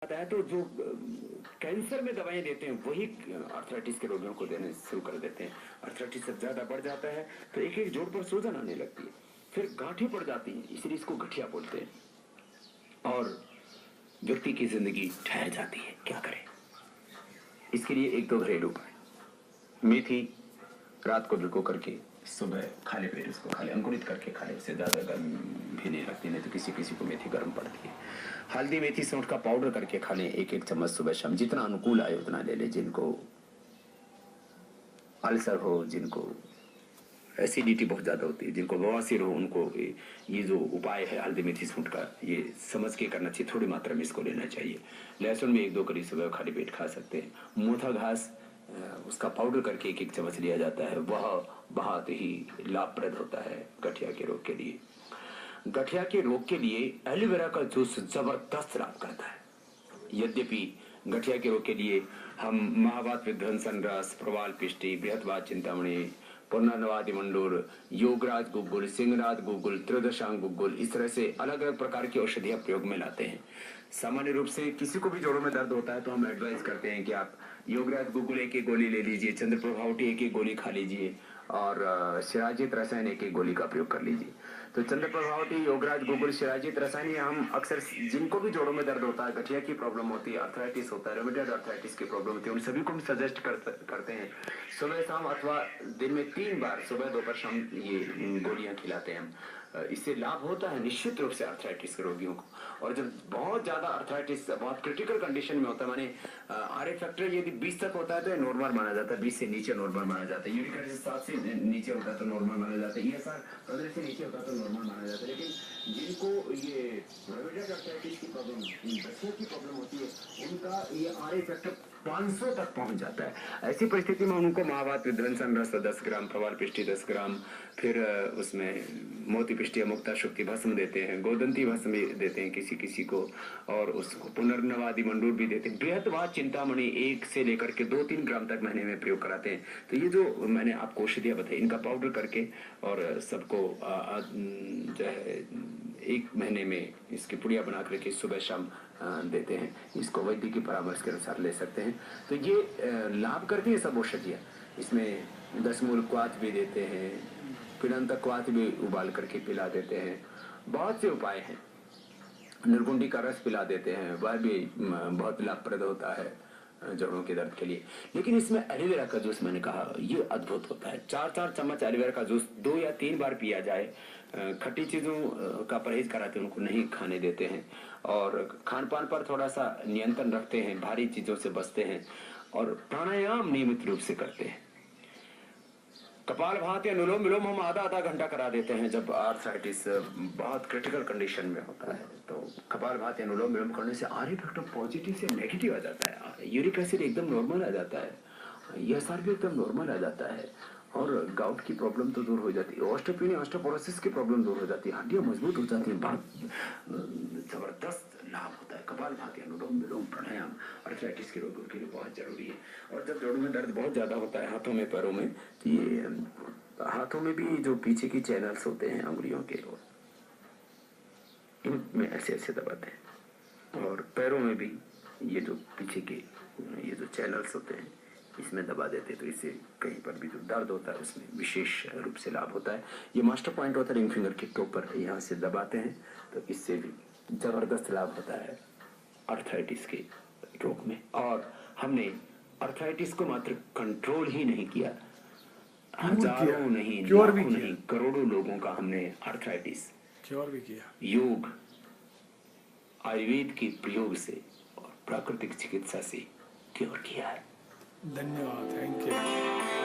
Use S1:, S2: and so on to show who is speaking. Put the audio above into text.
S1: आता है तो जो कैंसर में दवाएं देते हैं वही आर्थराइटिस के रोगियों को देने शुरू कर देते हैं। आर्थराइटिस जब ज्यादा बढ़ जाता है तो एक एक जोड़ पर सूजन आने लगती है, फिर गांठें पड़ जाती हैं, इसलिए इसको गठिया बोलते हैं और व्यक्ति की जिंदगी ठहर जाती है। क्या करें? इसके लिए एक दो घरेलू उपाय। मेथी रात को भिगो करके सुबह खाली पेट उसको खाली अंकुरित करके खाने, उससे ज्यादा गर्म भी नहीं लगती, नहीं तो किसी किसी को मेथी गर्म पड़ती है। हल्दी मेथी सौंठ का पाउडर करके खा लें, एक एक चम्मच सुबह शाम, जितना अनुकूल आए उतना ले लें। जिनको अल्सर हो, जिनको एसिडिटी बहुत ज्यादा होती है, जिनको बवासीर हो, उनको ये जो उपाय है हल्दी मेथी सौंठ का, ये समझ के करना चाहिए। थोड़ी मात्रा में इसको लेना चाहिए। लहसुन में एक दो कली सुबह खाली पेट खा सकते हैं। मोथा घास उसका पाउडर करके एक एक चम्मच लिया जाता है, वह बहुत ही लाभप्रद होता है गठिया के रोग के लिए। गठिया के रोग के लिए एलोवेरा का जूस जबरदस्त लाभ करता है। यद्यपि गठिया के रोग के लिए हम महावात विध्वंसन रस, प्रवाल पिष्टि, बृहत्वाद चिंतामणि, पुनर्नवादि मंडूर, योगराज गुग्गुल, सिंहराज गुग्गुल, त्रिदशांग गुग्गुल, इस तरह से अलग अलग प्रकार की औषधियां प्रयोग में लाते हैं। सामान्य रूप से किसी को भी जोड़ों में दर्द होता है तो हम एडवाइस करते हैं कि आप योगराज गुग्गुल एक एक गोली ले लीजिए, चंद्र प्रभावटी एक एक गोली खा लीजिए और शिराजित रसायन एक एक गोली का प्रयोग कर लीजिए। तो चंद्र प्रभावटी, योगराज गुग्गुल, शिराजित रसायन ये हम अक्सर जिनको भी जोड़ों में दर्द होता है, गठिया की प्रॉब्लम होती है, अर्थराइटिस होता है, रोमेटॉइड अर्थराइटिस की प्रॉब्लम होती है, उन सभी को हम सजेस्ट करते हैं सुबह शाम अथवा दिन में 3 बार सुबह दोपहर शाम ये गोलियां खिलाते हैं हम। इससे लाभ होता है निश्चित रूप से अर्थराइटिस के रोगियों को। और जब बहुत ज्यादा अर्थराइटिस बहुत क्रिटिकल कंडीशन में होता है, माने आर ए फैक्टर यदि 20 तक होता है तो नॉर्मल माना जाता है, 20 से नीचे नॉर्मल माना जाता है। यूरिक एसिड 7 से नीचे होता है तो नॉर्मल माना जाता है। ESR 15 से नीचे होता है तो नॉर्मल माना जाता है। लेकिन जिनको ये रोमेटॉइड अर्थराइटिस की प्रॉब्लम, दस्तों की प्रॉब्लम होती है, उनका ये आर ए फैक्टर 500 तक पहुंच जाता है। ऐसी परिस्थिति में उनको महावात विध्वंसन रस 10 ग्राम, प्रवाल पिष्टि 10 ग्राम, फिर उसमें मोती पिष्टि मुक्ता शुक्ति भस्म देते हैं, गोदंती भस्म भी देते हैं किसी किसी को, और उसको पुनर्नवादि मंडूर भी देते हैं। बृहत्वाद चिंतामणि 1 से लेकर के 2-3 ग्राम तक महीने में प्रयोग कराते हैं। तो ये जो मैंने आपको औषधियां बताई, इनका पाउडर करके और सबको जो है 1 महीने में इसकी पुड़िया बना करके सुबह शाम देते हैं। इसको वैद्य की परामर्श के अनुसार ले सकते हैं। तो ये लाभ करती है सब औषधियाँ। इसमें 10 मूल क्वाथ भी देते हैं, पिड़ंत क्वाथ भी उबाल करके पिला देते हैं। बहुत से उपाय हैं। निर्गुंडी का रस पिला देते हैं, वह भी बहुत लाभप्रद होता है जोड़ों के दर्द के लिए। लेकिन इसमें एलोवेरा का जूस मैंने कहा ये अद्भुत होता है। 4-4 चम्मच एलोवेरा का जूस 2 या 3 बार पिया जाए। खट्टी चीजों का परहेज कराते हैं, उनको नहीं खाने देते हैं और खान पान पर थोड़ा सा नियंत्रण रखते हैं, भारी चीजों से बचते हैं और प्राणायाम नियमित रूप से करते हैं। कपालभाति अनुलोम विलोम हम आधा घंटा करा देते हैं जब आर्थराइटिस बहुत क्रिटिकल कंडीशन में होता है। तो कपालभाति अनुलोम विलोम करने से आर ए फैक्टर पॉजिटिव से नेगेटिव आ जाता है, यूरिक एसिड एकदम नॉर्मल आ जाता है, ESR भी एकदम नॉर्मल आ जाता है और गाउट की प्रॉब्लम तो दूर हो जाती है, ऑस्टियोपेनिया ऑस्टियोपोरोसिस की प्रॉब्लम दूर हो जाती है, हड्डियां मजबूत हो जाती हैं। बहुत जबरदस्त लाभ होता है। कपालभाति अनुलोम विलोम प्राणायाम अर्थराइटिस के रोगियों के लिए बहुत जरूरी है। और जब जोड़ों में दर्द बहुत ज्यादा होता है हाथों में पैरों में, तो ये हाथों में भी जो पीछे की चैनल्स होते हैं अंगुलियों के, इनमें ऐसे ऐसे दबाते हैं और पैरों में भी ये जो पीछे के ये जो चैनल्स होते हैं इसमें दबा देते हैं। तो इससे कहीं पर भी जो दर्द होता है उसमें विशेष रूप से लाभ होता है। ये मास्टर पॉइंट होता है रिंग फिंगर के टॉप पर, यहाँ से दबाते हैं तो इससे भी जबरदस्त लाभ होता है अर्थराइटिस के रोग में। और हमने अर्थराइटिस को मात्र कंट्रोल ही नहीं किया, हजारों नहीं, लाखों नहीं, करोड़ों लोगों का हमने अर्थराइटिस
S2: क्योर भी किया,
S1: योग आयुर्वेद के प्रयोग से और प्राकृतिक चिकित्सा से क्योर किया है।
S2: धन्यवाद, थैंक यू।